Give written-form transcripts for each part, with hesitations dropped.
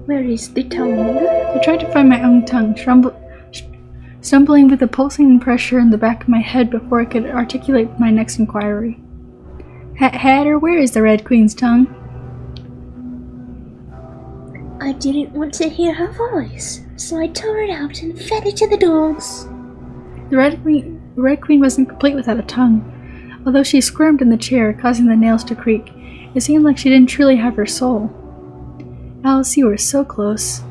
Where is the tongue? I tried to find my own tongue, stumbling with a pulsing pressure in the back of my head before I could articulate my next inquiry. Hatter, where is the Red Queen's tongue? I didn't want to hear her voice, so I tore it out and fed it to the dogs. The Red Queen wasn't complete without a tongue. Although she squirmed in the chair, causing the nails to creak, it seemed like she didn't truly have her soul. Alice, you were so close.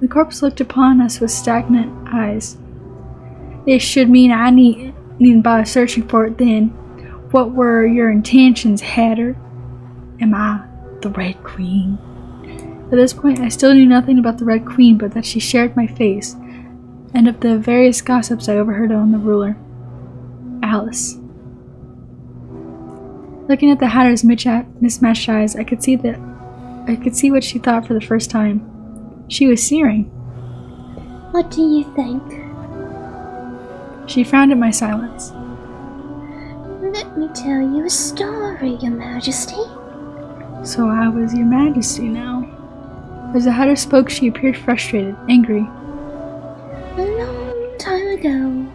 The corpse looked upon us with stagnant eyes. This should mean I needn't bother searching for it then. What were your intentions, Hatter? Am I the Red Queen? At this point, I still knew nothing about the Red Queen but that she shared my face, and of the various gossips I overheard on the ruler. Alice. Looking at the Hatter's mismatched eyes, I could see what she thought for the first time. She was searing. What do you think? She frowned at my silence. Let me tell you a story, Your Majesty. So I was Your Majesty now. As the Hatter spoke, she appeared frustrated, angry. A long time ago,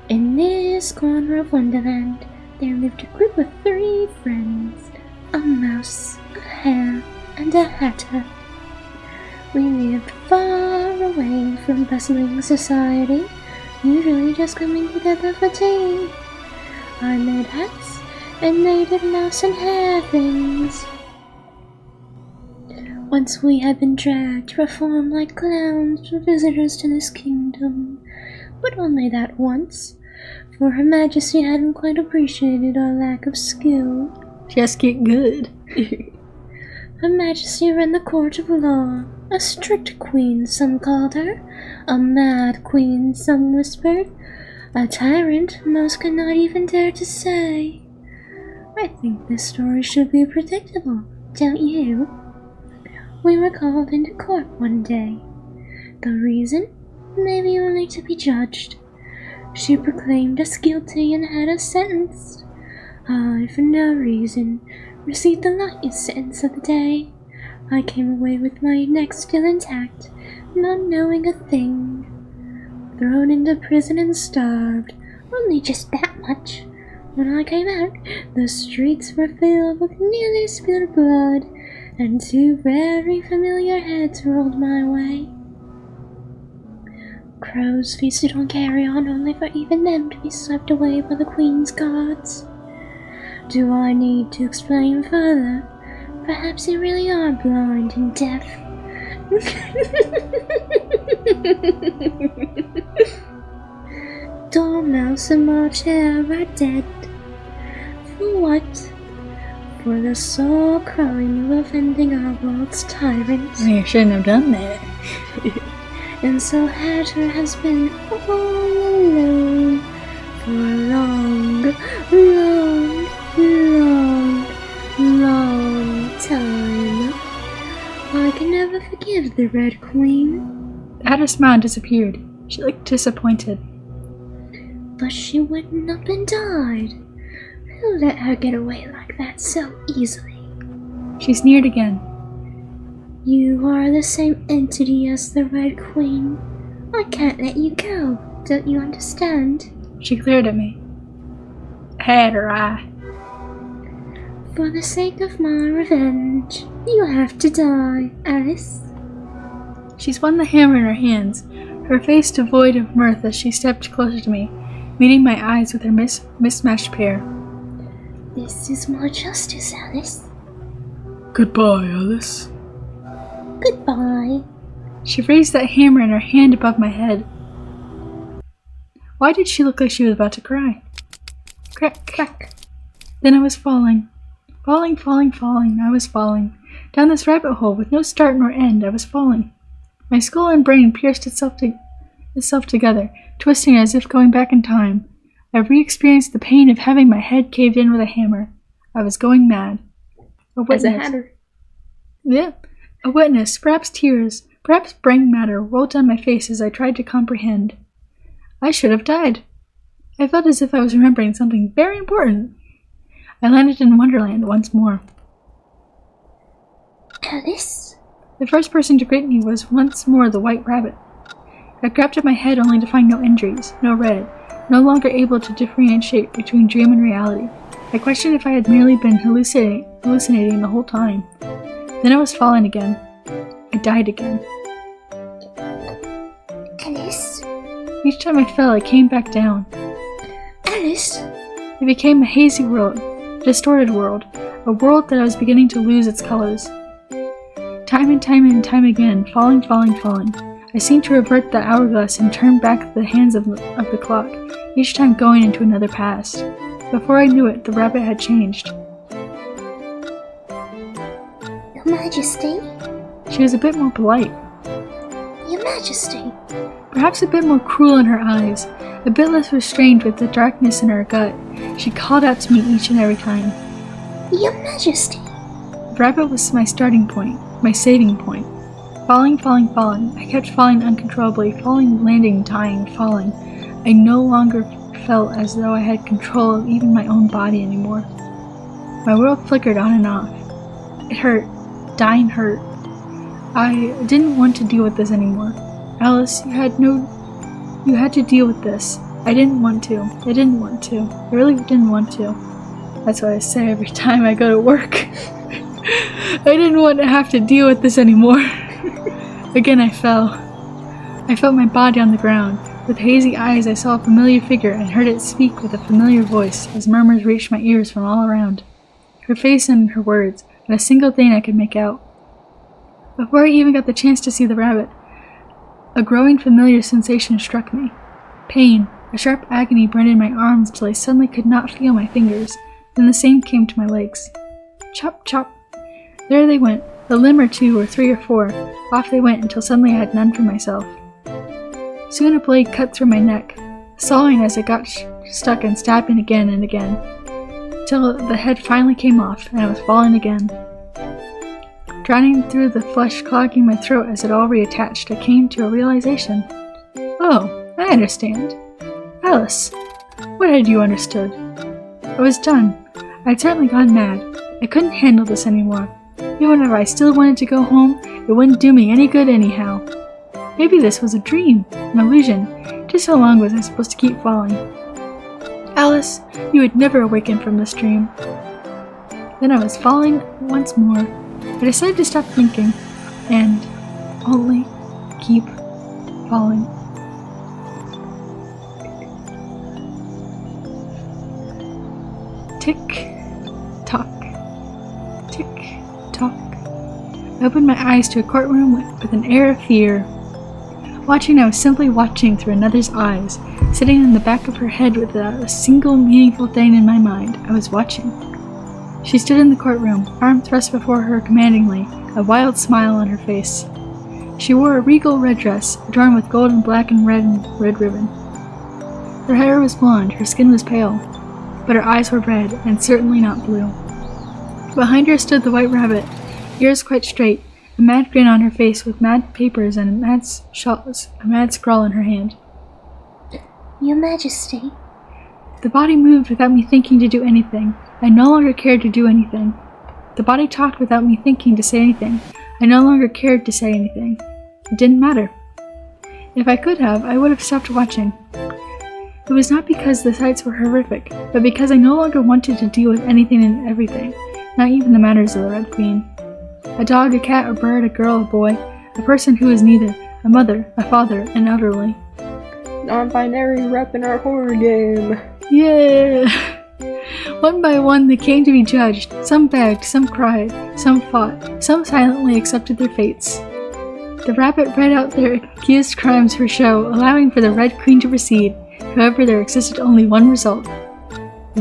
in this corner of Wonderland, there lived a group of 3 friends, a mouse, a hare, and a hatter. We lived far away from bustling society, usually just coming together for tea. I made hats, and they did mouse and hare things. Once we had been dragged to perform like clowns for visitors to this kingdom, but only that once, for Her Majesty hadn't quite appreciated our lack of skill. Just get good. Her Majesty ran the court of law, a strict queen some called her, a mad queen some whispered, a tyrant most could not even dare to say. I think this story should be predictable, don't you? We were called into court one day. The reason? Maybe only to be judged. She proclaimed us guilty and had us sentenced. I, for no reason, received the lightest sentence of the day. I came away with my neck still intact, not knowing a thing. Thrown into prison and starved, only just that much. When I came out, the streets were filled with nearly spilled blood, and 2 very familiar heads rolled my way. Crows feasted on carrion only for even them to be swept away by the Queen's guards. Do I need to explain further? Perhaps you really are blind and deaf. Dormouse and March Hare are dead. For what? For the sole crime of offending our world's tyrant. You shouldn't have done that. And so Hatter has been all alone for a long time. I can never forgive the Red Queen. The Hatter's smile disappeared. She looked disappointed. But she wouldn't up and died. Who let her get away like that so easily? She sneered again. You are the same entity as the Red Queen. I can't let you go, don't you understand? She glared at me. Hatter, For the sake of my revenge, you have to die, Alice. She spun the hammer in her hands, her face devoid of mirth as she stepped closer to me, meeting my eyes with her mismatched pair. This is my justice, Alice. Goodbye, Alice. Goodbye. She raised that hammer in her hand above my head. Why did she look like she was about to cry? Crack, crack. Then I was falling. Falling. I was falling. Down this rabbit hole with no start nor end, I was falling. My skull and brain pierced itself together, twisting as if going back in time. I re-experienced the pain of having my head caved in with a hammer. I was going mad. As a hatter. Yeah. A witness, perhaps tears, perhaps brain matter rolled down my face as I tried to comprehend. I should have died. I felt as if I was remembering something very important. I landed in Wonderland once more. Alice? The first person to greet me was once more the white rabbit. I grabbed at my head only to find no injuries, no red, no longer able to differentiate between dream and reality. I questioned if I had merely been hallucinating the whole time. Then I was falling again. I died again. Alice? Each time I fell, I came back down. Alice? It became a hazy world, a distorted world, a world that I was beginning to lose its colors. Time and time again, falling. I seemed to revert the hourglass and turn back the hands of the clock, each time going into another past. Before I knew it, the rabbit had changed. Your Majesty? She was a bit more polite. Your Majesty? Perhaps a bit more cruel in her eyes, a bit less restrained with the darkness in her gut. She called out to me each and every time. Your Majesty? The rabbit was my starting point, my saving point. Falling. I kept falling uncontrollably, falling, landing, dying, falling. I no longer felt as though I had control of even my own body anymore. My world flickered on and off. It hurt. Dying hurt. I didn't want to deal with this anymore. Alice, you had to deal with this. I didn't want to. I really didn't want to. That's what I say every time I go to work. I didn't want to have to deal with this anymore. Again I fell. I felt my body on the ground. With hazy eyes I saw a familiar figure and heard it speak with a familiar voice as murmurs reached my ears from all around. Her face and her words, and a single thing I could make out. Before I even got the chance to see the rabbit, a growing familiar sensation struck me. Pain, a sharp agony burned in my arms till I suddenly could not feel my fingers. Then the same came to my legs. Chop, chop. There they went, a limb or two or 3 or 4. Off they went until suddenly I had none for myself. Soon a blade cut through my neck, sawing as it got stuck and stabbing again and again, till the head finally came off and I was falling again. Drowning through the flesh clogging my throat as it all reattached, I came to a realization. Oh, I understand. Alice, what had you understood? I was done. I'd certainly gone mad. I couldn't handle this anymore. Even if I still wanted to go home, it wouldn't do me any good anyhow. Maybe this was a dream, an illusion. Just how long was I supposed to keep falling? Alice, you would never awaken from this dream. Then I was falling once more. I decided to stop thinking, and only keep falling. Tick, tock, tick, tock. I opened my eyes to a courtroom with an air of fear. Watching, I was simply watching through another's eyes, sitting in the back of her head without a single meaningful thing in my mind. I was watching. She stood in the courtroom, arm thrust before her commandingly, a wild smile on her face. She wore a regal red dress, adorned with gold and black and red ribbon. Her hair was blonde, her skin was pale, but her eyes were red, and certainly not blue. Behind her stood the white rabbit, ears quite straight, a mad grin on her face with mad papers and a mad scrawl in her hand. Your Majesty. The body moved without me thinking to do anything. I no longer cared to do anything. The body talked without me thinking to say anything. I no longer cared to say anything. It didn't matter. If I could have, I would have stopped watching. It was not because the sights were horrific, but because I no longer wanted to deal with anything and everything, not even the matters of the Red Queen. A dog, a cat, a bird, a girl, a boy, a person who is neither, a mother, a father, an elderly. Non-binary rep in our horror game. Yeah! One by one they came to be judged. Some begged, some cried, some fought, some silently accepted their fates. The rabbit read out their accused crimes for show, allowing for the Red Queen to proceed. However, there existed only one result.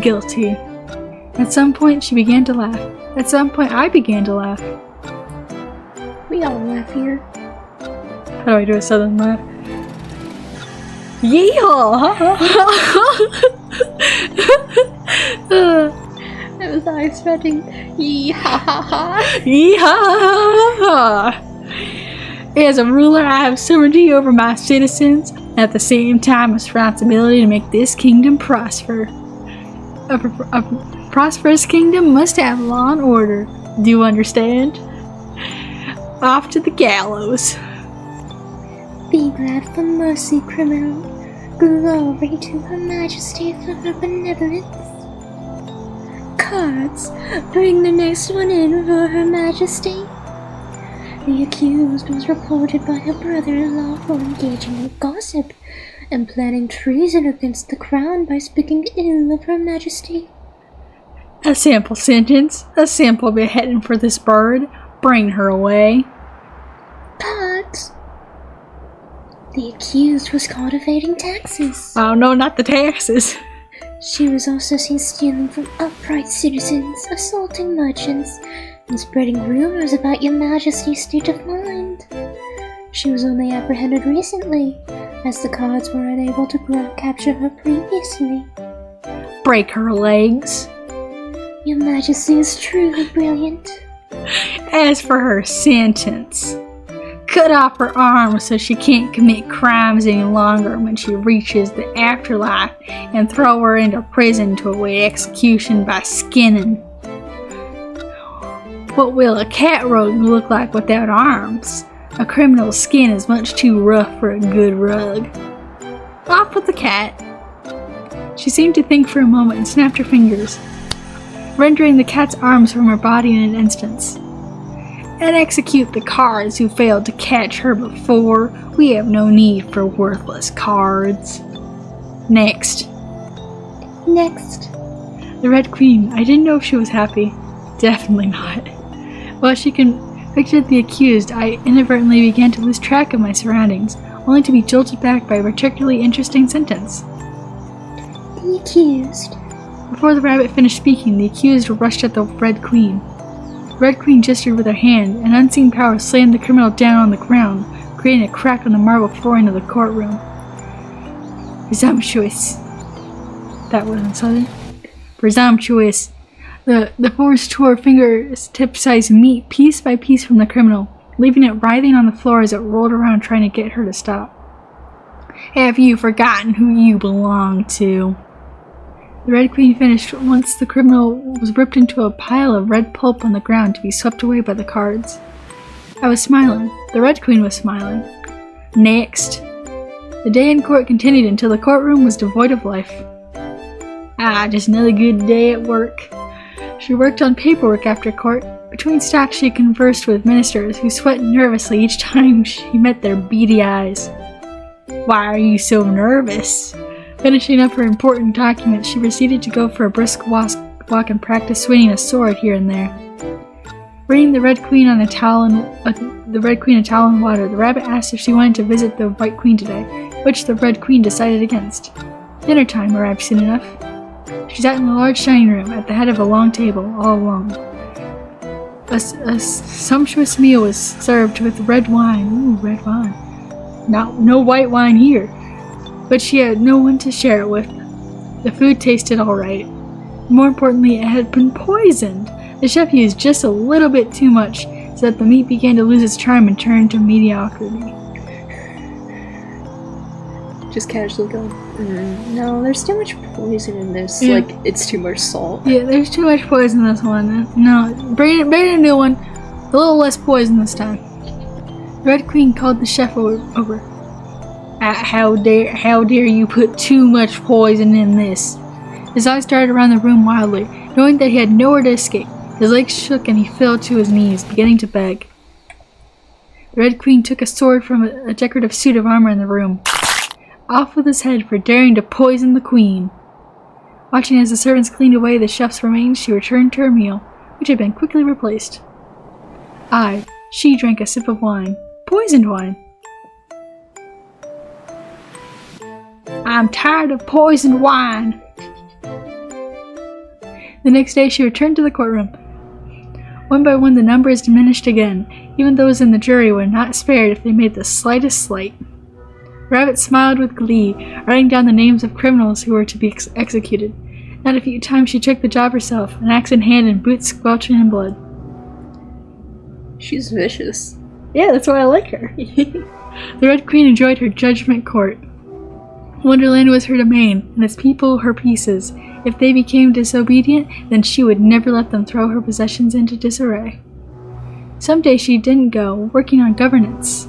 Guilty. At some point she began to laugh. At some point I began to laugh. We all laugh here. How do I do a southern laugh? Yeehaw! It was I expecting yee-ha-ha-ha. Yeehaw! As a ruler, I have sovereignty over my citizens, and at the same time responsibility to make this kingdom prosper. A prosperous kingdom must have law and order. Do you understand? Off to the gallows. Be glad for mercy, criminal. Glory to Her Majesty for her benevolence. Cards, bring the next one in for Her Majesty. The accused was reported by her brother-in-law for engaging in gossip and planning treason against the crown by speaking ill of Her Majesty. A sample sentence. A sample beheading for this bird. Bring her away. Cards. The accused was caught evading taxes. Oh no, not the taxes. She was also seen stealing from upright citizens, assaulting merchants, and spreading rumors about Your Majesty's state of mind. She was only apprehended recently, as the cards were unable to capture her previously. Break her legs. Your Majesty is truly brilliant. As for her sentence, cut off her arms so she can't commit crimes any longer when she reaches the afterlife, and throw her into prison to await execution by skinning. What will a cat rug look like without arms? A criminal's skin is much too rough for a good rug. Off with the cat. She seemed to think for a moment and snapped her fingers, rendering the cat's arms from her body in an instant. And execute the cards who failed to catch her before. We have no need for worthless cards. Next. Next. The Red Queen. I didn't know if she was happy. Definitely not. While she convicted the accused, I inadvertently began to lose track of my surroundings, only to be jolted back by a particularly interesting sentence. The accused. Before the rabbit finished speaking, the accused rushed at the Red Queen. The Red Queen gestured with her hand, and unseen power slammed the criminal down on the ground, creating a crack on the marble flooring of the courtroom. Presumptuous. That wasn't southern. Presumptuous. The force tore fingertip-sized meat piece by piece from the criminal, leaving it writhing on the floor as it rolled around trying to get her to stop. Have you forgotten who you belong to? The Red Queen finished once the criminal was ripped into a pile of red pulp on the ground to be swept away by the cards. I was smiling. The Red Queen was smiling. Next. The day in court continued until the courtroom was devoid of life. Just another good day at work. She worked on paperwork after court. Between stacks she conversed with ministers who sweat nervously each time she met their beady eyes. Why are you so nervous? Finishing up her important documents, she proceeded to go for a brisk walk and practice swinging a sword here and there. Bringing the Red Queen a towel and water, the rabbit asked if she wanted to visit the White Queen today, which the Red Queen decided against. Dinner time arrived soon enough. She sat in a large dining room at the head of a long table, all alone. A sumptuous meal was served with red wine. Ooh, red wine. No white wine here. But she had no one to share it with. The food tasted alright. More importantly, it had been poisoned. The chef used just a little bit too much, so that the meat began to lose its charm and turn to mediocrity. Just casually going, no, there's too much poison in this. Yeah. Like, it's too much salt. Yeah, there's too much poison in this one. No, bring a new one. A little less poison this time. The Red Queen called the chef over. How dare you put too much poison in this? His eyes darted around the room wildly, knowing that he had nowhere to escape. His legs shook and he fell to his knees, beginning to beg. The Red Queen took a sword from a decorative suit of armor in the room. Off with his head for daring to poison the Queen. Watching as the servants cleaned away the chef's remains, she returned to her meal, which had been quickly replaced. She drank a sip of wine. Poisoned wine. I'm tired of poisoned wine. The next day she returned to the courtroom. One by one the numbers diminished again. Even those in the jury were not spared if they made the slightest slight. Rabbit smiled with glee, writing down the names of criminals who were to be executed. Not a few times she took the job herself, an axe in hand and boots squelching in blood. She's vicious. Yeah, that's why I like her. The Red Queen enjoyed her judgment court. Wonderland was her domain, and its people her pieces. If they became disobedient, then she would never let them throw her possessions into disarray. Some days she didn't go, working on governance.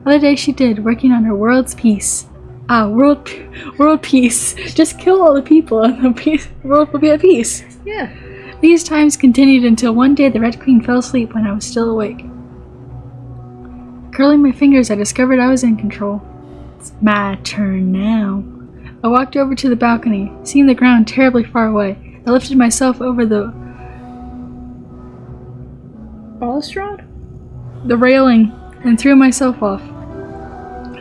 Other days she did, working on her world's peace. World peace. Just kill all the people and the world will be at peace. Yeah. These times continued until one day the Red Queen fell asleep when I was still awake. Curling my fingers, I discovered I was in control. It's my turn now. I walked over to the balcony, seeing the ground terribly far away. I lifted myself over the balustrade? The railing and threw myself off.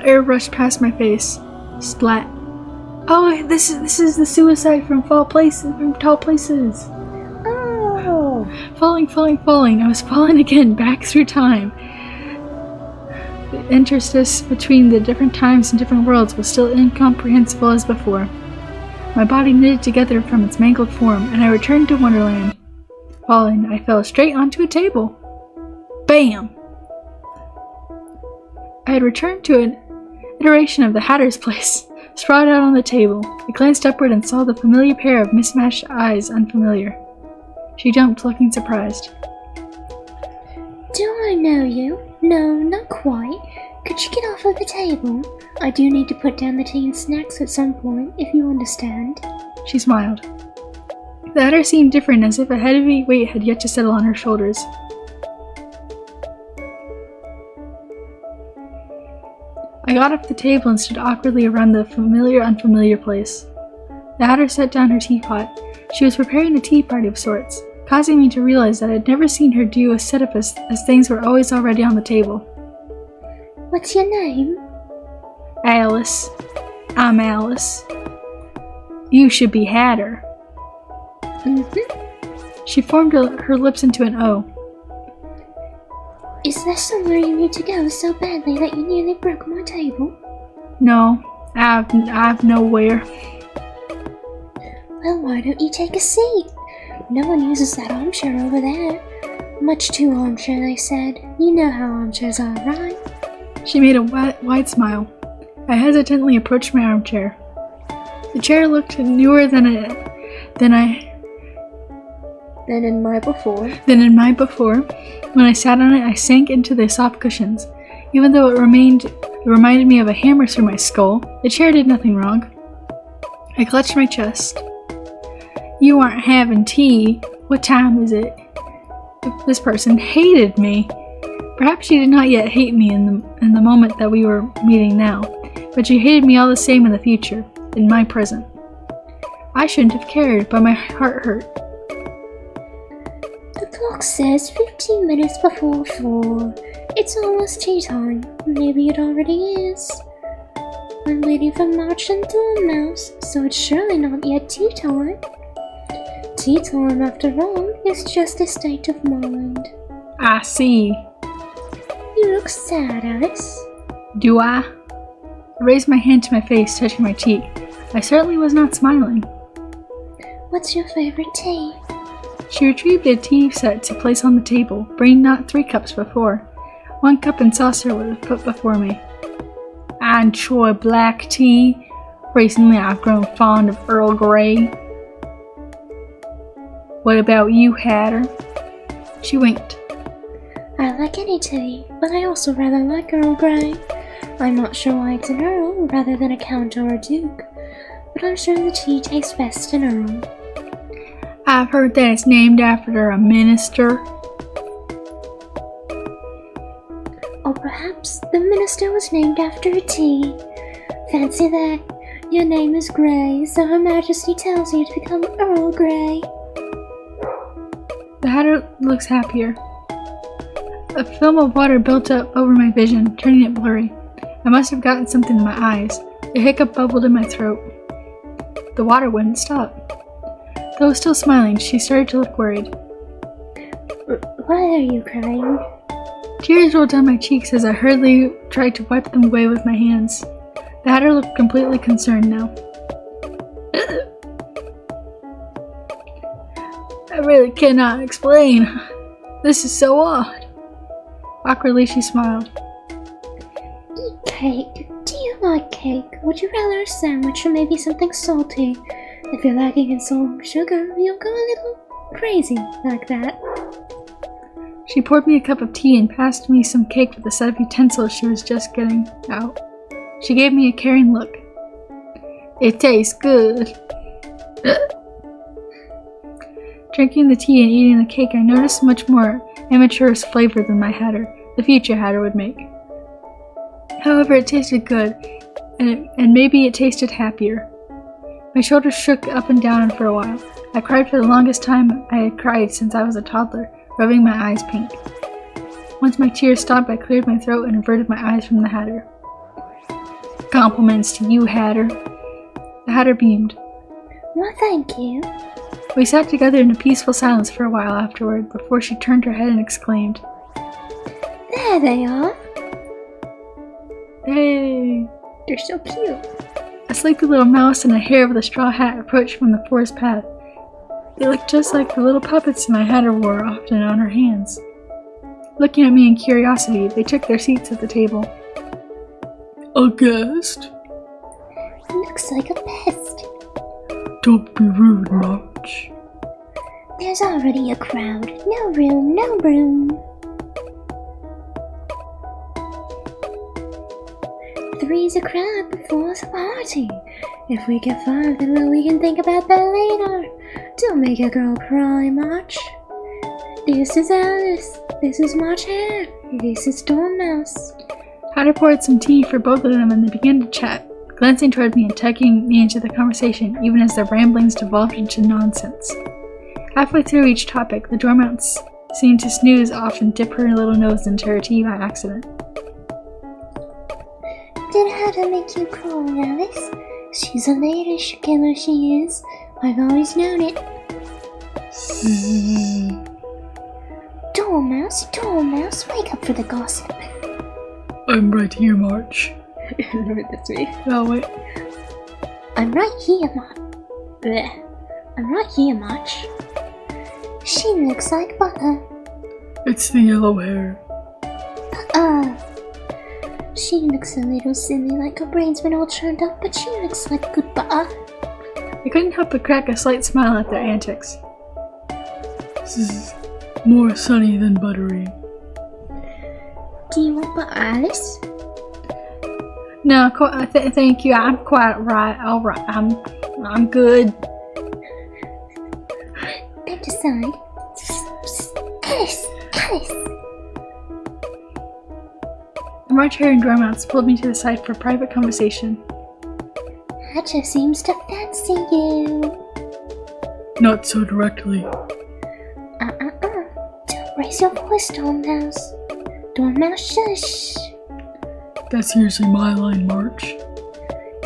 Air rushed past my face. Splat. Oh, this is the suicide from tall places. Oh. Falling. I was falling again, back through time. The interstice between the different times and different worlds was still incomprehensible as before. My body knitted together from its mangled form, and I returned to Wonderland. Falling, I fell straight onto a table. Bam! I had returned to an iteration of the Hatter's place, sprawled out on the table. I glanced upward and saw the familiar pair of mismatched eyes unfamiliar. She jumped, looking surprised. Do I know you? No, not quite. Could you get off of the table? I do need to put down the tea and snacks at some point, if you understand. She smiled. The Hatter seemed different, as if a heavy weight had yet to settle on her shoulders. I got off the table and stood awkwardly around the unfamiliar place. The Hatter set down her teapot. She was preparing a tea party of sorts, causing me to realize that I'd never seen her do a setup as things were always already on the table. What's your name? Alice. I'm Alice. You should be Hatter. She formed her lips into an O. Is there somewhere you need to go so badly that you nearly broke my table? No, I've nowhere. Well, why don't you take a seat? No one uses that armchair over there. Much too armchair, they said. You know how armchairs are, right? She made a wide smile. I hesitantly approached my armchair. The chair looked newer than in my before. When I sat on it, I sank into the soft cushions. Even though it reminded me of a hammer through my skull, the chair did nothing wrong. I clutched my chest. You aren't having tea. What time is it? This person hated me. Perhaps she did not yet hate me in the moment that we were meeting now, but she hated me all the same in the future, in my present. I shouldn't have cared, but my heart hurt. The clock says 15 minutes before 4. It's almost tea time. Maybe it already is. I'm waiting for March and Dormouse, so it's surely not yet tea time. Tea time, after all, is just a state of mind. I see. You look sad, Alice. Do I? I raised my hand to my face, touching my cheek. I certainly was not smiling. What's your favorite tea? She retrieved a tea set to place on the table, bringing not 3 cups before. 1 cup and saucer was put before me. I enjoy black tea. Recently I've grown fond of Earl Grey. What about you, Hatter? She winked. I like any tea, but I also rather like Earl Grey. I'm not sure why it's an Earl rather than a Count or a Duke, but I'm sure the tea tastes best in Earl. I've heard that it's named after a minister. Or perhaps the minister was named after a tea. Fancy that. Your name is Grey, so Her Majesty tells you to become Earl Grey. The Hatter looks happier. A film of water built up over my vision, turning it blurry. I must have gotten something in my eyes. A hiccup bubbled in my throat. The water wouldn't stop. Though still smiling, she started to look worried. Why are you crying? Tears rolled down my cheeks as I hurriedly tried to wipe them away with my hands. The Hatter looked completely concerned now. I really cannot explain. This is so odd. Awkwardly, she smiled. Eat cake. Do you like cake? Would you rather a sandwich or maybe something salty? If you're lacking in salt and sugar, you'll go a little crazy like that. She poured me a cup of tea and passed me some cake with a set of utensils she was just getting out. She gave me a caring look. It tastes good. Drinking the tea and eating the cake, I noticed much more amateurish flavor than my hatter, the future hatter, would make. However, it tasted good, and maybe it tasted happier. My shoulders shook up and down for a while. I cried for the longest time I had cried since I was a toddler, rubbing my eyes pink. Once my tears stopped, I cleared my throat and averted my eyes from the hatter. Compliments to you, Hatter. The hatter beamed. Well, thank you. We sat together in a peaceful silence for a while afterward, before she turned her head and exclaimed, There they are. Hey! They're so cute. A sleepy little mouse and a hare with a straw hat approached from the forest path. They looked just like the little puppets my hatter wore often on her hands. Looking at me in curiosity, they took their seats at the table. A guest? Looks like a pest. Don't be rude, March. There's already a crowd. No room, no room. Three's a crowd before's a party. If we get 5, then we can think about that later. Don't make a girl cry, March. This is Alice. This is March Hare. This is Dormouse. Hatter poured some tea for both of them and they began to chat, glancing toward me and tugging me into the conversation, even as their ramblings devolved into nonsense. Halfway through each topic, the dormouse seemed to snooze off and dip her little nose into her tea by accident. Did Hatter make you cry, Alice? She's a lady killer, she is. I've always known it. Dormouse, wake up for the gossip. I'm right here, March. No, that's me. Oh, wait. I'm right here, March. She looks like butter. It's the yellow hair. She looks a little silly, like her brain's been all churned up, but she looks like good butter. I couldn't help but crack a slight smile at their antics. This is more sunny than buttery. Do you want butter, Alice? No, thank you. I'm quite right. All right. I'm good. Step aside. Alice. The March Hare and Dormouse pulled me to the side for private conversation. Hatter seems to fancy you. Not so directly. Don't raise your voice, Dormouse. Dormouse, shush. That's usually my line, March.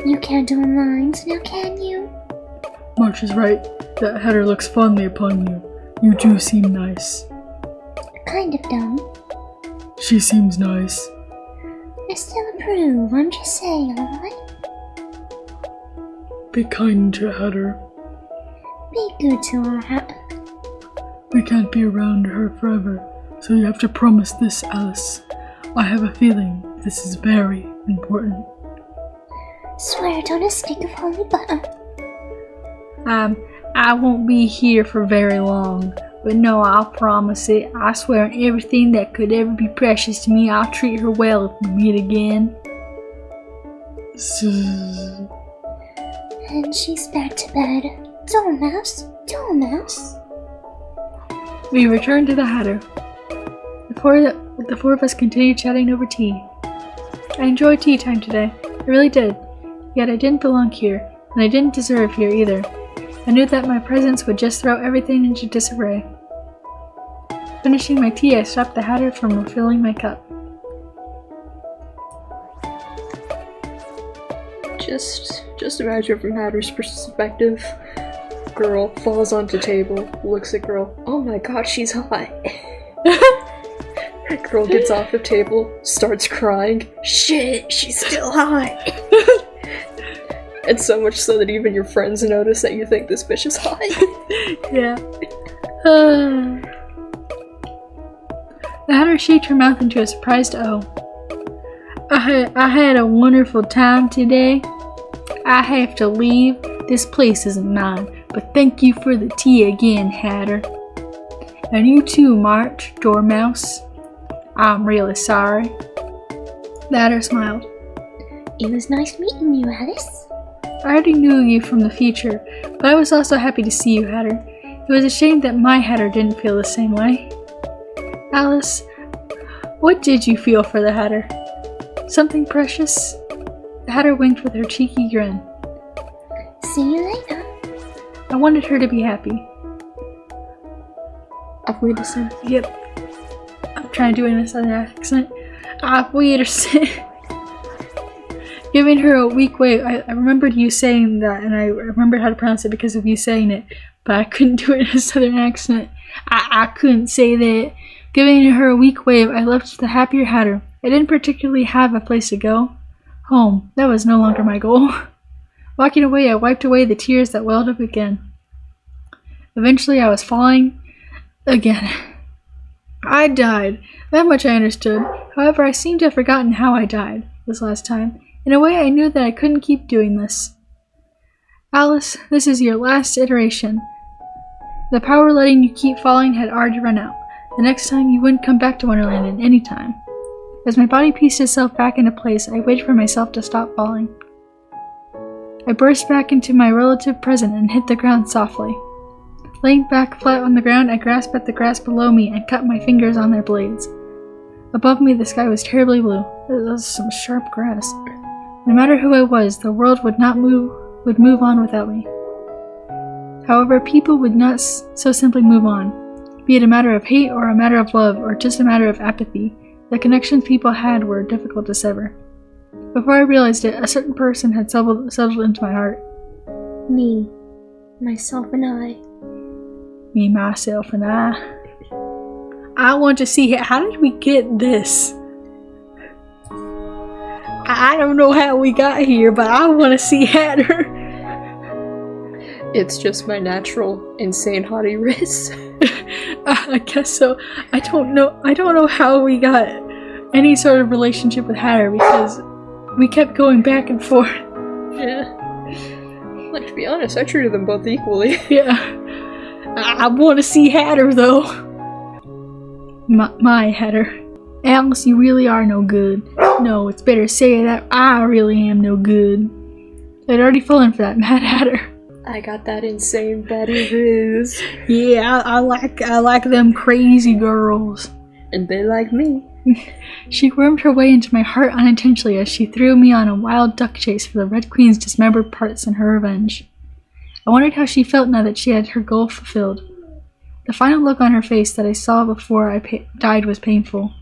You can't do lines, now can you? March is right. That hatter looks fondly upon you. You do seem nice. Kind of dumb. She seems nice. I still approve, I'm just saying, alright? Be kind to Hatter. Be good to our Hatter. We can't be around her forever, so you have to promise this, Alice. I have a feeling this is very important. Swear it on a stick of holy butter. I won't be here for very long, but no, I'll promise it. I swear on everything that could ever be precious to me, I'll treat her well if we meet again. And she's back to bed. Dormouse. We returned to the Hatter. The four of us continued chatting over tea. I enjoyed tea time today. I really did. Yet I didn't belong here, and I didn't deserve here either. I knew that my presence would just throw everything into disarray. Finishing my tea, I stopped the Hatter from refilling my cup. Just imagine from Hatter's perspective. Girl falls onto table, looks at girl. Oh my god, she's hot. Girl gets off the table, starts crying. Shit, she's still hot. And so much so that even your friends notice that you think this bitch is hot. Yeah. The Hatter shaped her mouth into a surprised O. I had a wonderful time today. I have to leave. This place isn't mine, but thank you for the tea again, Hatter. And you too, March, Dormouse. I'm really sorry. The Hatter smiled. It was nice meeting you, Alice. I already knew you from the future, but I was also happy to see you, Hatter. It was a shame that my Hatter didn't feel the same way. Alice, what did you feel for the Hatter? Something precious? The Hatter winked with her cheeky grin. See you later. I wanted her to be happy. Auf Wiedersehen. Yep. I'm trying to do it in a southern accent. Auf Wiedersehen. Giving her a weak wave. I remembered you saying that, and I remembered how to pronounce it because of you saying it, but I couldn't do it in a southern accent. I couldn't say that. Giving her a weak wave, I left the happier Hatter. I didn't particularly have a place to go. Home. That was no longer my goal. Walking away, I wiped away the tears that welled up again. Eventually, I was falling again. I died. That much I understood. However, I seemed to have forgotten how I died this last time. In a way, I knew that I couldn't keep doing this. Alice, this is your last iteration. The power letting you keep falling had already run out. The next time, you wouldn't come back to Wonderland at any time. As my body pieced itself back into place, I waited for myself to stop falling. I burst back into my relative present and hit the ground softly. Laying back flat on the ground, I grasped at the grass below me and cut my fingers on their blades. Above me, the sky was terribly blue. That was some sharp grass. No matter who I was, the world would move on without me. However, people would not so simply move on. Be it a matter of hate or a matter of love or just a matter of apathy, the connections people had were difficult to sever. Before I realized it, a certain person had settled into my heart. Me, myself and I. Me, myself, and I. I want to see how did we get this? I don't know how we got here, but I want to see Hatter. It's just my natural, insane hottie riz. I guess so. I don't know how we got any sort of relationship with Hatter because we kept going back and forth. Yeah. Like, to be honest, I treated them both equally. Yeah. I want to see Hatter, though. My Hatter. Alice, you really are no good. No, it's better to say that I really am no good. I'd already fallen for that Mad Hatter. I got that insane Betty Riz. Yeah, I like them crazy girls. And they like me. She wormed her way into my heart unintentionally as she threw me on a wild duck chase for the Red Queen's dismembered parts in her revenge. I wondered how she felt now that she had her goal fulfilled. The final look on her face that I saw before I died was painful.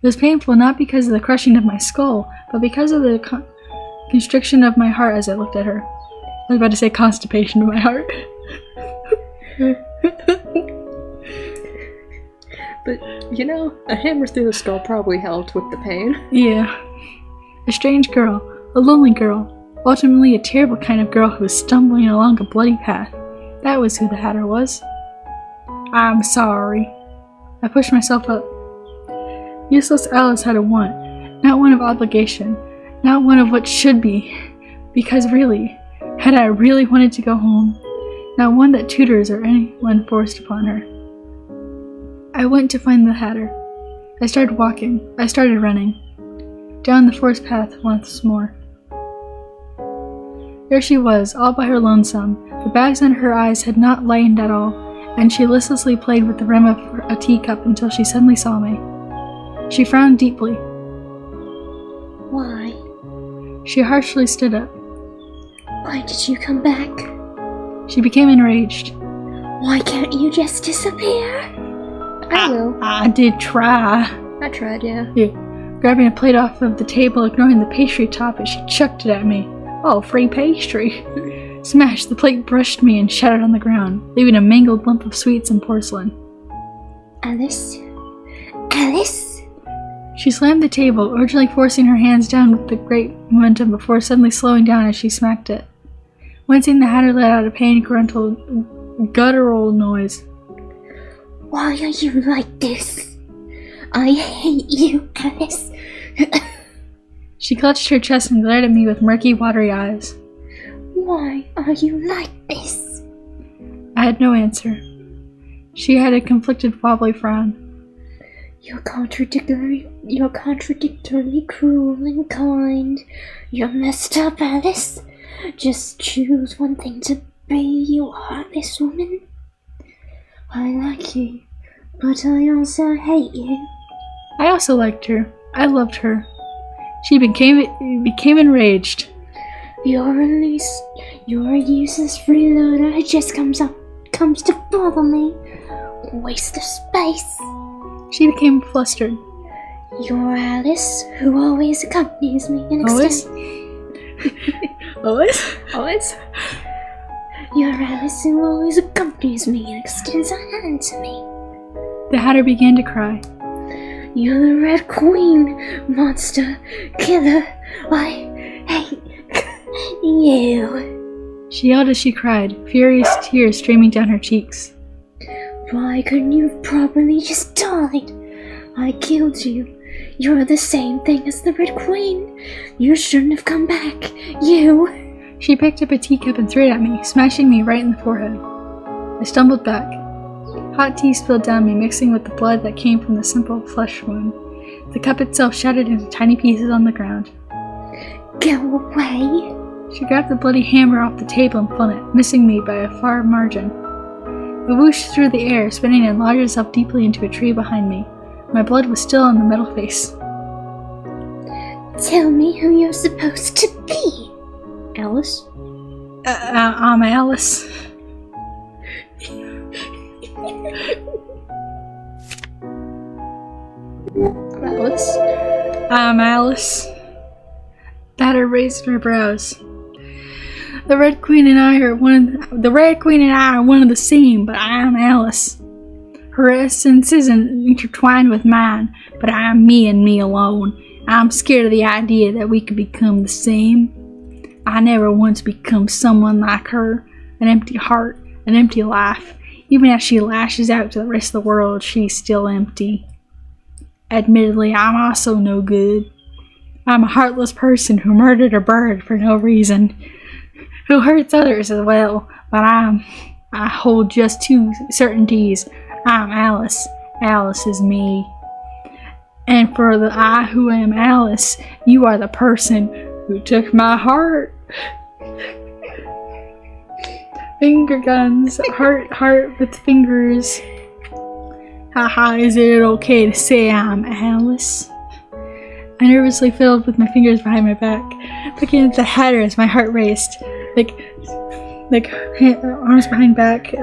It was painful not because of the crushing of my skull, but because of the constriction of my heart as I looked at her. I was about to say constipation of my heart. But, you know, a hammer through the skull probably helped with the pain. Yeah. A strange girl, a lonely girl, ultimately a terrible kind of girl who was stumbling along a bloody path. That was who the Hatter was. I'm sorry. I pushed myself up. Useless Alice had a want, not one of obligation, not one of what should be, because really, had I really wanted to go home, not one that tutors or anyone forced upon her. I went to find the Hatter. I started walking. I started running. Down the forest path once more. There she was, all by her lonesome. The bags under her eyes had not lightened at all, and she listlessly played with the rim of a teacup until she suddenly saw me. She frowned deeply. Why? She harshly stood up. Why did you come back? She became enraged. Why can't you just disappear? I will. I did try. I tried, yeah. Grabbing a plate off of the table, ignoring the pastry top as she chucked it at me. Oh, free pastry. Smash! The plate brushed me and shattered on the ground, leaving a mangled lump of sweets and porcelain. Alice? Alice? She slammed the table, originally forcing her hands down with the great momentum before suddenly slowing down as she smacked it. Wincing, the Hatter let out a pained, guttural noise. Why are you like this? I hate you, Alice. She clutched her chest and glared at me with murky, watery eyes. Why are you like this? I had no answer. She had a conflicted, wobbly frown. You're contradictory cruel and kind. You're messed up, Alice. Just choose one thing to be, you heartless woman. I like you, but I also hate you. I also liked her. I loved her. She became enraged. You're a useless freeloader who just comes to bother me. Waste of space. She became flustered. You're Alice, who always accompanies me and Always? Always? You're Alice, who always accompanies me and extends a hand to me. The Hatter began to cry. You're the Red Queen, monster, killer. I hate you. She yelled as she cried, furious tears streaming down her cheeks. Why couldn't you have properly just died? I killed you. You're the same thing as the Red Queen. You shouldn't have come back. You. She picked up a teacup and threw it at me, smashing me right in the forehead. I stumbled back. Hot tea spilled down me, mixing with the blood that came from the simple flesh wound. The cup itself shattered into tiny pieces on the ground. Go away. She grabbed the bloody hammer off the table and flung it, missing me by a far margin. It whooshed through the air, spinning and lodged itself deeply into a tree behind me. My blood was still on the metal face. Tell me who you're supposed to be. Alice? I'm Alice. Alice? I'm Alice. The Hatter raised her brows. The Red Queen and I are one of the same, but I'm Alice. Her essence isn't intertwined with mine, but I'm me and me alone. I'm scared of the idea that we could become the same. I never once become someone like her. An empty heart, an empty life. Even as she lashes out to the rest of the world, she's still empty. Admittedly, I'm also no good. I'm a heartless person who murdered a bird for no reason, who hurts others as well, but I hold just two certainties. I'm Alice. Alice is me. And for the I who am Alice, you are the person who took my heart. Finger guns, heart with fingers. Haha, is it okay to say I'm Alice? I nervously fiddled with my fingers behind my back, looking at the Hatter as my heart raced. Arms behind back,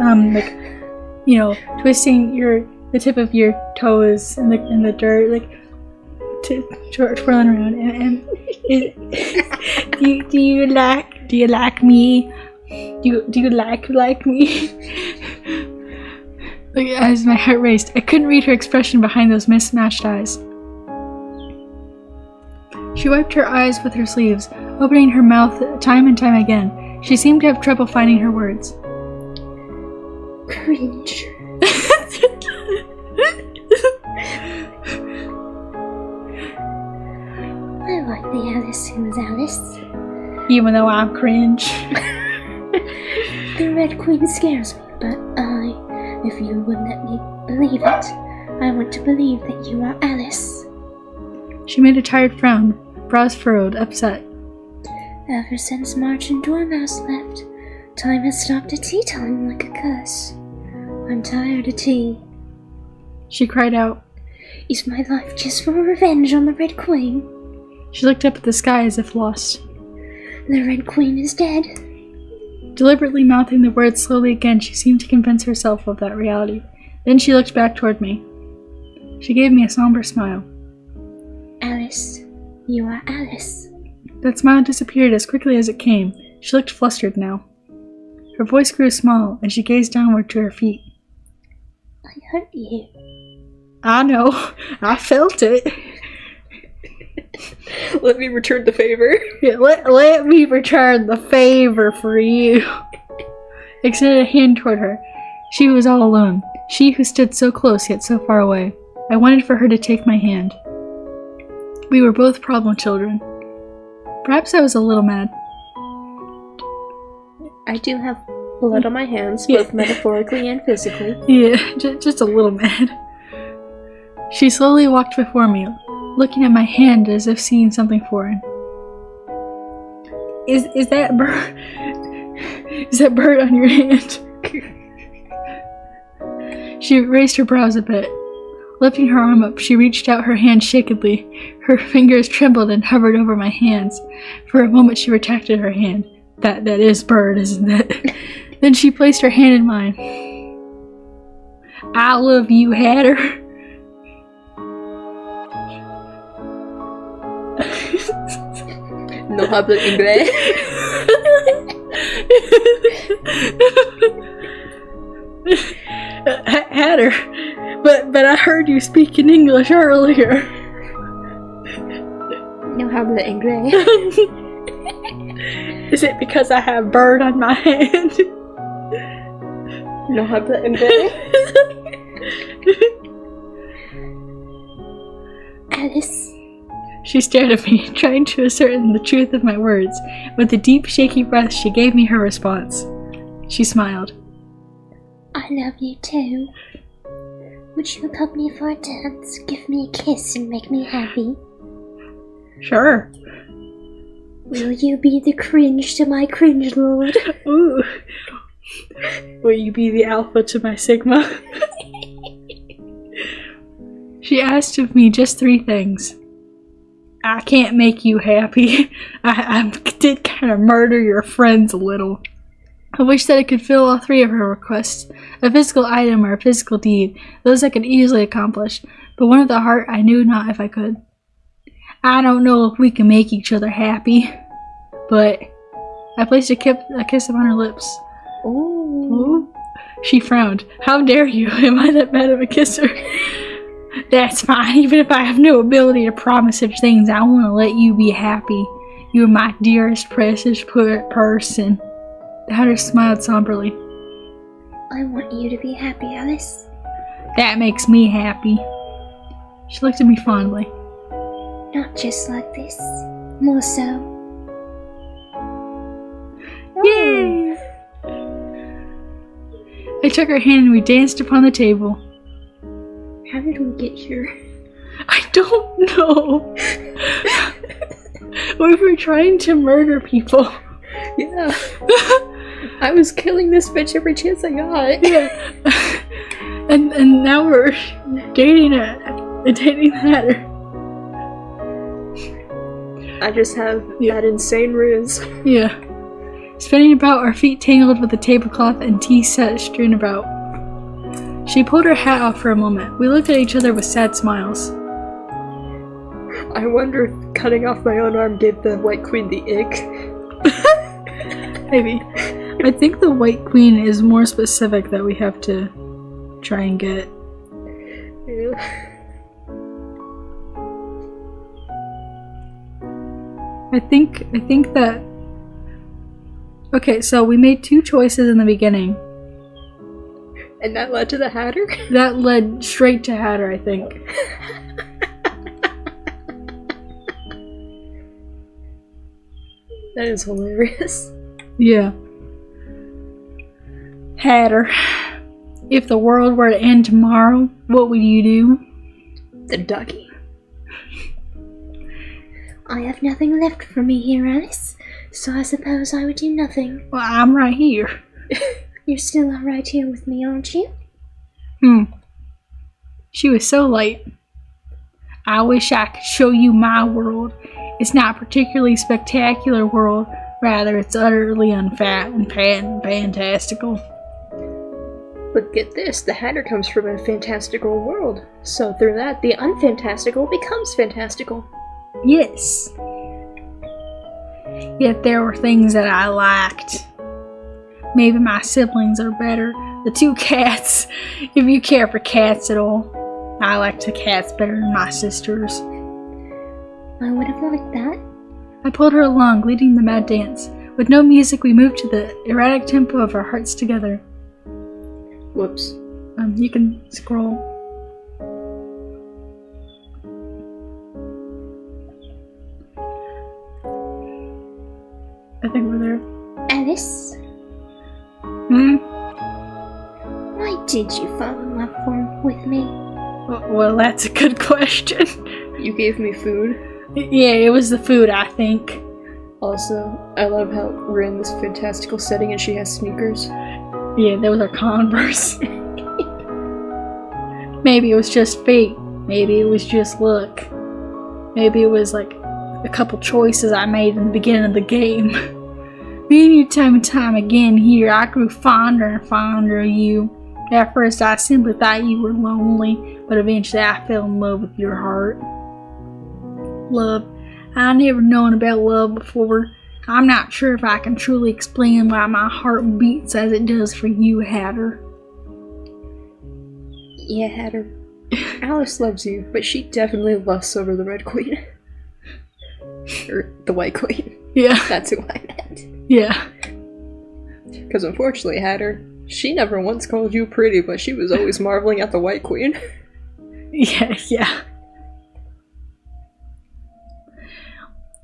twisting the tip of your toes in the dirt, twirling around. And do you like me? Do you like me? As my heart raced, I couldn't read her expression behind those mismatched eyes. She wiped her eyes with her sleeves, opening her mouth time and time again. She seemed to have trouble finding her words. Cringe. I like the Alice who is Alice. Even though I'm cringe. The Red Queen scares me, but if you would let me believe it, I want to believe that you are Alice. She made a tired frown, brows furrowed, upset. Ever since March and Dormouse left, time has stopped at tea time like a curse. I'm tired of tea. She cried out. Is my life just for revenge on the Red Queen? She looked up at the sky as if lost. The Red Queen is dead. Deliberately mouthing the words slowly again, she seemed to convince herself of that reality. Then she looked back toward me. She gave me a somber smile. Alice, you are Alice. That smile disappeared as quickly as it came. She looked flustered now. Her voice grew small, and she gazed downward to her feet. I hurt you. I know. I felt it. Let me return the favor. Yeah, let me return the favor for you. Extended a hand toward her. She was all alone. She who stood so close yet so far away. I wanted for her to take my hand. We were both problem children. Perhaps I was a little mad. I do have Blood on my hands, both metaphorically and physically. Yeah, just a little mad. She slowly walked before me, looking at my hand as if seeing something foreign. Is that bird? Is that bird on your hand? She raised her brows a bit. Lifting her arm up, she reached out her hand shakily. Her fingers trembled and hovered over my hands. For a moment she retracted her hand. That is bird, isn't it? Then she placed her hand in mine. I love you, Hatter. No hablo inglés. Hatter, but I heard you speak in English earlier. No hablo inglés. Is it because I have bird on my hand? No hablo inglés. Alice, She stared at me, trying to ascertain the truth of my words. With a deep, shaky breath, she gave me her response. She smiled. I love you too. Would you accompany me for a dance, give me a kiss, and make me happy? Sure. Will you be the cringe to my cringe lord? Ooh. Will you be the alpha to my sigma? She asked of me just 3 things. I can't make you happy. I did kind of murder your friends a little. I wish that I could fill all 3 of her requests. A physical item or a physical deed. Those I could easily accomplish. But one of the heart I knew not if I could. I don't know if we can make each other happy. But I placed a kiss upon her lips. Ooh. She frowned. How dare you? Am I that bad of a kisser? That's fine. Even if I have no ability to promise such things, I want to let you be happy. You are my dearest, precious person. The Hatter smiled somberly. I want you to be happy, Alice. That makes me happy. She looked at me fondly. Not just like this. More so. Yay! I took her hand and we danced upon the table. How did we get here? I don't know. We were trying to murder people. Yeah. I was killing this bitch every chance I got. Yeah. And now we're dating the Hatter. I just have that insane ruse. Yeah. Spinning about, our feet tangled with the tablecloth and tea set strewn about. She pulled her hat off for a moment. We looked at each other with sad smiles. I wonder if cutting off my own arm gave the White Queen the ick. Maybe. I think the White Queen is more specific that we have to try and get. Yeah. I think that... Okay, so we made 2 choices in the beginning. And that led to the Hatter? That led straight to Hatter, I think. That is hilarious. Yeah. Hatter. If the world were to end tomorrow, what would you do? The ducky. I have nothing left for me here, Alice, so I suppose I would do nothing. Well, I'm right here. You're still right here with me, aren't you? She was so light. I wish I could show you my world. It's not a particularly spectacular world, rather it's utterly unfat and fantastical. But get this, the Hatter comes from a fantastical world, so through that, the unfantastical becomes fantastical. Yes. Yet there were things that I liked. Maybe my siblings are better. The 2 cats, if you care for cats at all. I liked the cats better than my sisters. I would have liked that. I pulled her along, leading the mad dance. With no music, we moved to the erratic tempo of our hearts together. Whoops. You can scroll. I think we're there. Alice? Hmm? Did you fall in love with me? Well, that's a good question. You gave me food. Yeah, it was the food, I think. Also, I love how we're in this fantastical setting and she has sneakers. Yeah, that was our Converse. Maybe it was just fate. Maybe it was just luck. Maybe it was like a couple choices I made in the beginning of the game. Me and you time and time again here, I grew fonder and fonder of you. At first I simply thought you were lonely, but eventually I fell in love with your heart. Love. I never known about love before. I'm not sure if I can truly explain why my heart beats as it does for you, Hatter. Yeah, Hatter. Alice loves you, but she definitely lusts over the Red Queen. Or the White Queen. Yeah. That's who I meant. Yeah. Because unfortunately, Hatter, she never once called you pretty, but she was always marveling at the White Queen. Yeah.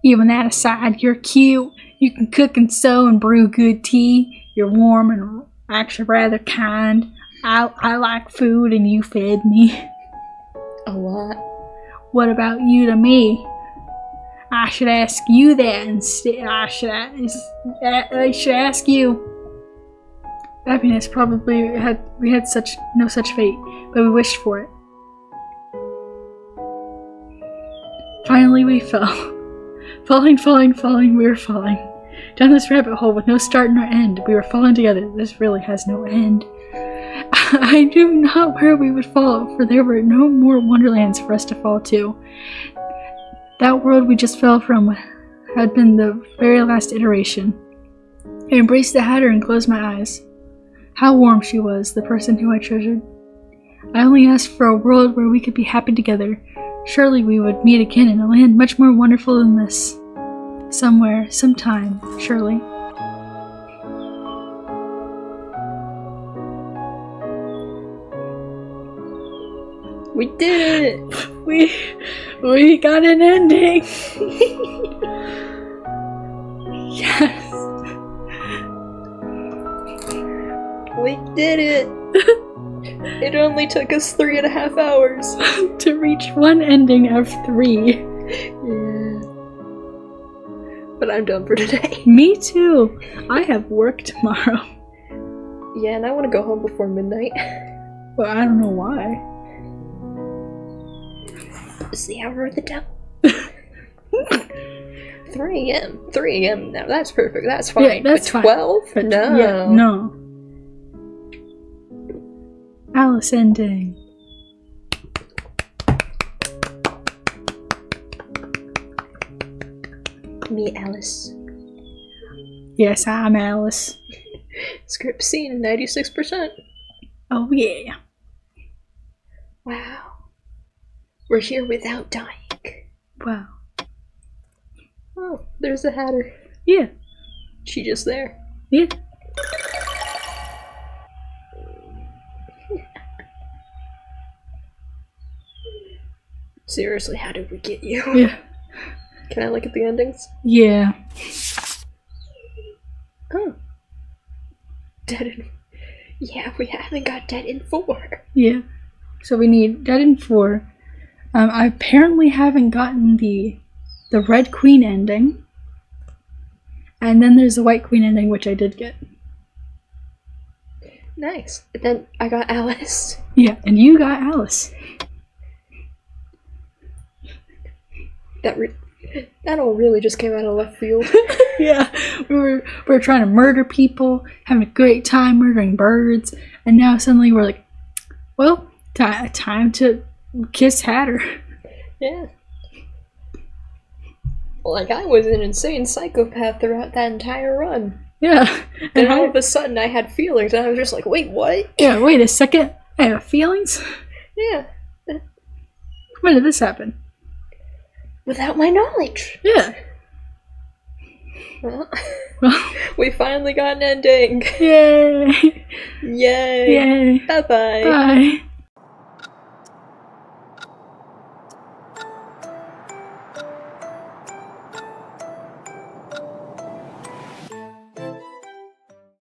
Even that aside, you're cute. You can cook and sew and brew good tea. You're warm and actually rather kind. I like food and you fed me. A lot. What about you to me? I should ask you that instead. I should ask you. Happiness probably we had no such fate, but we wished for it. Finally we fell. Falling, we were falling. Down this rabbit hole with no start nor end. We were falling together. This really has no end. I knew not where we would fall, for there were no more Wonderlands for us to fall to. That world we just fell from had been the very last iteration. I embraced the Hatter and closed my eyes. How warm she was, the person who I treasured. I only asked for a world where we could be happy together. Surely we would meet again in a land much more wonderful than this. Somewhere, sometime, surely. We did it! We got an ending! Yes! We did it! It only took us 3.5 hours to reach one ending of 3. Yeah. But I'm done for today. Me too. I have work tomorrow. Yeah, and I want to go home before midnight. Well, I don't know why. It's the hour of the devil. 3 a.m. 3 a.m. Now that's perfect. That's fine. Yeah, that's but fine. 12? No. Yeah, no. Alice ending. Me, Alice. Yes, I'm Alice. Script scene 96%. Oh yeah. Wow. We're here without dying. Wow. Oh, there's the Hatter. Yeah. She just there. Yeah. Seriously, how did we get you? Yeah. Can I look at the endings? Yeah. Oh. Dead in... Yeah, we haven't got Dead in 4. Yeah. So we need Dead in 4. I apparently haven't gotten the Red Queen ending. And then there's the White Queen ending, which I did get. Nice. And then I got Alice. Yeah, and you got Alice. That all really just came out of left field. Yeah, we were trying to murder people, having a great time murdering birds, and now suddenly we're like, well, time to kiss Hatter. Yeah. Like, I was an insane psychopath throughout that entire run. Yeah. And all of a sudden I had feelings, and I was just like, wait, what? Yeah, wait a second. I have feelings? Yeah. When did this happen? Without my knowledge. Yeah. Well, we finally got an ending. Yay. Yay. Yay. Bye-bye. Bye.